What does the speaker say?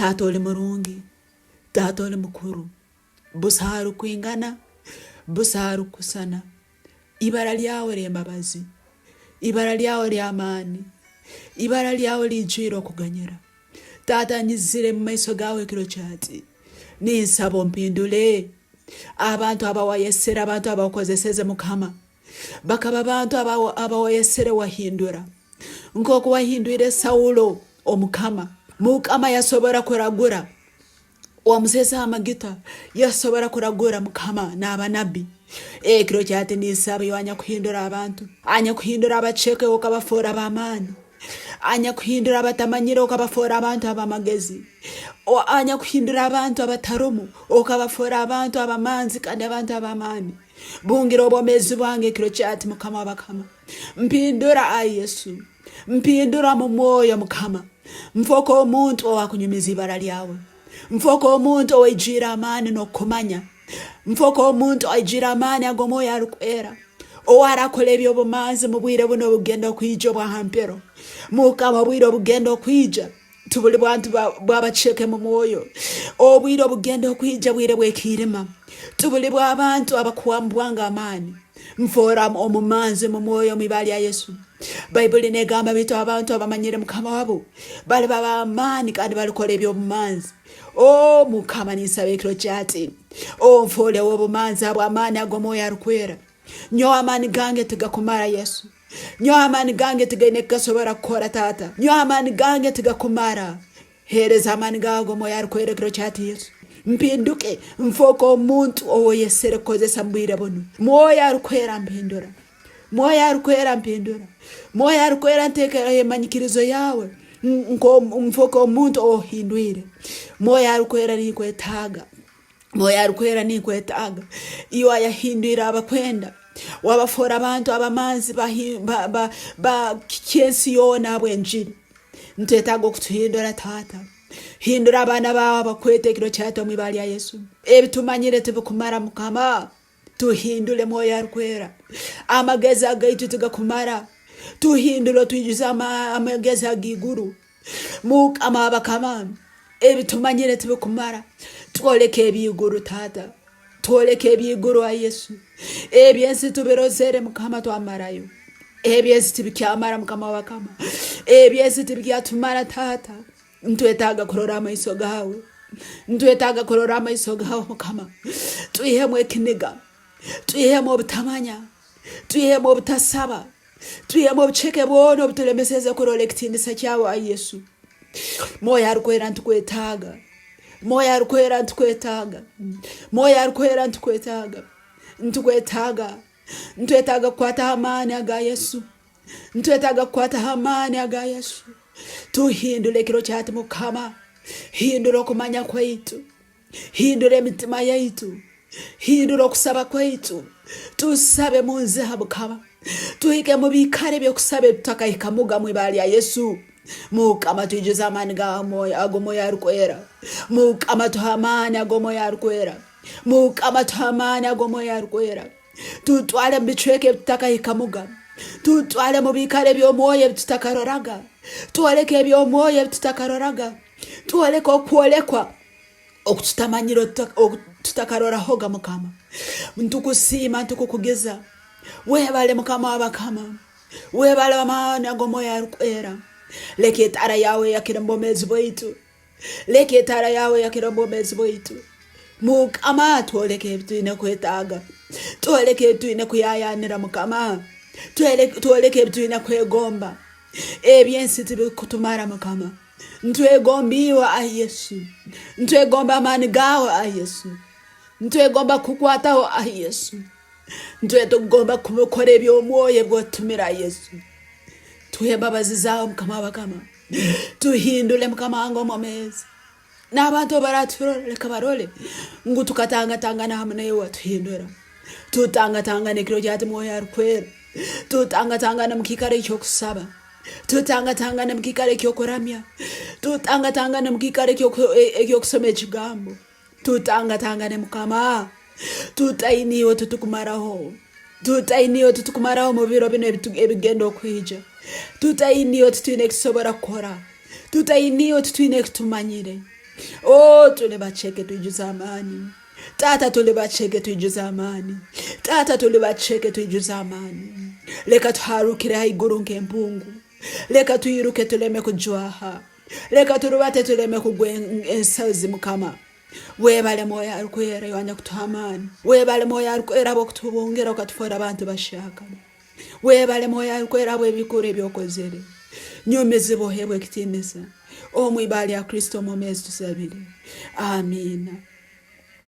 Taata oli murungi, taata oli mukuru, busaharu kwingana, busaharu kusana. Ibara lyawe ly'embabazi, ibara lyawe ly'amaani, ibara lyawe lijwire okuganyira. Taata nyizire mu maiso gawe kiro kyati, ninsaba ompindule abantu abawayesera, abantu abakozeseze Mukama, bakaba abantu abawayesere wahindura nk'oku wahindwire Sawulo omukama. Mukama yasobora kuragura omusesa amagita, yasobora kuragura Mukama n'abanabbi. Kiro kyati ninsaba yoanya kuhindura abantu, anya kuhindura abaceke okabafora b'amaani, anya kuhindura abatamanyire okabafora abantu abamagezi, anya kuhindura abantu abatarumu okabafora abantu abamanzi kandi abantu abamaani. Bungira obwomezi bwange kiro kyati Mukama wabakama. Mpindura Yesu, mpindura mu mwoyo Mukama. Mfoko omuntu owakunyumiza ibara lyawe, mfoko omuntu owejira amaani n'okumanya, mfoko omuntu owejira amaani ag'omwoyo arukwera, owarakola ebyobumanzi mu bwire buno obugenda okwija obwahampero. Mukama obwire obugenda okwija tubuli bantu bw'abaceke mu mwoyo, obwire obugenda okwija bwire bw'ekirima, tubuli bw'abantu abakuwambwanga amaani. Mfora omumanzi mu mwoyo mu ibali ya Yesu. Bayibuli negamba bitu abantu abamanyire Mukama wabo bali baba amaani kandi balikola ebyobumanzi. Mukama ninsabe kiro kyati onfole obumanzi abw'amaani ag'omwoyo arukwera. Nyo amaani gange tigakumara Yesu, nyo amaani gange tigaine gasobora kukora Taata, nyo amaani gange tigakumara. Hereza amaani gago omwoyo arukwera kiro kyati Yesu. Mpinduke mfoko omuntu owoyesere kukozesa mbwire buno. Mwoyo arukwera mpindura, mwoyo arukwera mpindura, mwoyo arukwera ntekera emanyikirizo yawe mfoko omuntu ohindwire. Mwoyo arukwera nikwetaga, mwoyo arukwera nikwetaga. Iyo ayahindwira abakwenda wabafora abantu abamanzi kiensi yona abwenjiri. Ntetaga okutuhindura Taata. Hindura abana bawe bakwete kiro kyati mu ibali ya Yesu. Ebitumanyire tibikumara Mukama. Tuhindule mwoyo arukwera. Amagezi agaitu tigakumara. Tuhindule tuyijuze amagezi agiguru. Mukama abakama. Ebitumanyire tibikumara. Twoleke ebyiguru Taata, twoleke ebyiguru wa Yesu. Ebyensi tubirozere Mukama twamarayo. Ebyensi tibikyamara Mukama wabakama. Ebyensi tibikyatumara Taata. Ntwetaga kurora amaiso gawe, ntwetaga kurora amaiso gawe Mukama. Tuyihemu ekiniga, tuyihemu obutamanya, tuyihemu obutasaba, tuyihemu obuceke bwono obutulemeseze kurora ekitindisa kyawe Yesu. Mwoyo arukwera ntukwetaga, mwoyo arukwera ntukwetaga, mwoyo arukwera ntukwetaga, ntukwetaga. Ntwetaga kukwata amaani aga Yesu, ntwetaga kukwata amaani aga Yesu. Tuhindule kiro kyati Mukama. Hindura okumanya kwaitu, hindura emitima yaitu, hindura okusaba kwaitu. Tusabe munziha Mukama, tuhike mu bikare byokusaba tutakahika muga mu ibali ya Yesu. Mukama tuyijuze amaani ag'omwoyo arukwera. Mukama tuha amaani ag'omwoyo arukwera. Mukama tuha amaani ag'omwoyo arukwera. Tutwale mu bicweke tutakahika muga, tutwale mu bikare by'omwoyo tutakaroraga, tuoleke eby'omwoyo tutakaroraga, tuoleke okwolekwa okututamanyiro tutakarorahoga Mukama. Ntukusima ntukukugeza. Webale Mukama wabakama, webale amaani ag'omwoyo arukwera. Leke etara yawe yakira mbomezi bwaitu, leke etara yawe yakira mbomezi bwaitu. Mukama tuoleke ebitwine kwetaga, tuoleke ebitwine kuyayanira Mukama, tuoleke ebitwine kwegomba. Ebyensi tibikutumara Mukama. Ntwegombiwa Yesu, ntwegomba amaani gawe Yesu, ntwegomba kukwataho Yesu, ntwegomba kumukora eby'omwoyo bwotumira Yesu. Tuhe embabazi zawe Mukama wabakama. Tuhindule Mukama wange omwomezi. N'abantu baraturole leka barole ngu tukatangatangana hamwe nawe watuhindura. Tutangatangane kiro kyati mwoyo arukwera. Tutangatangane mu kikare ky'okusaba, tutangatangane mu kikare ky'okuramya, tutangatangane mu kikare ky'okusoma ekigambo, tutangatangane Mukama. Tutainiwe tutukumaraho, tutainiwe tutukumaraho mu biro bino ebigenda okwija. Tutainiwe tutwine ekisobora kukora, tutainiwe tutwine ekitumanyire. Oh, tuli bacheke tuijuza amani. Tata tuli bacheke tuijuza amani. Tata tuli bacheke tuijuza amani. Leka tuharukire haiguru nkempungu. Leka tuiruke tuleme kujwaha. Leka turubate tuleme kugwe ensazi mukama. Webale moya arukwera yanya kutuhamani. Webale moya arukwera bokutubungira ukatufora abantu bashaka. Webale moya arukwera bwebikure byokozere. Nyomeze bohebwe kitinisa. Omwibali ya Kristo momezi tusabire. Amina.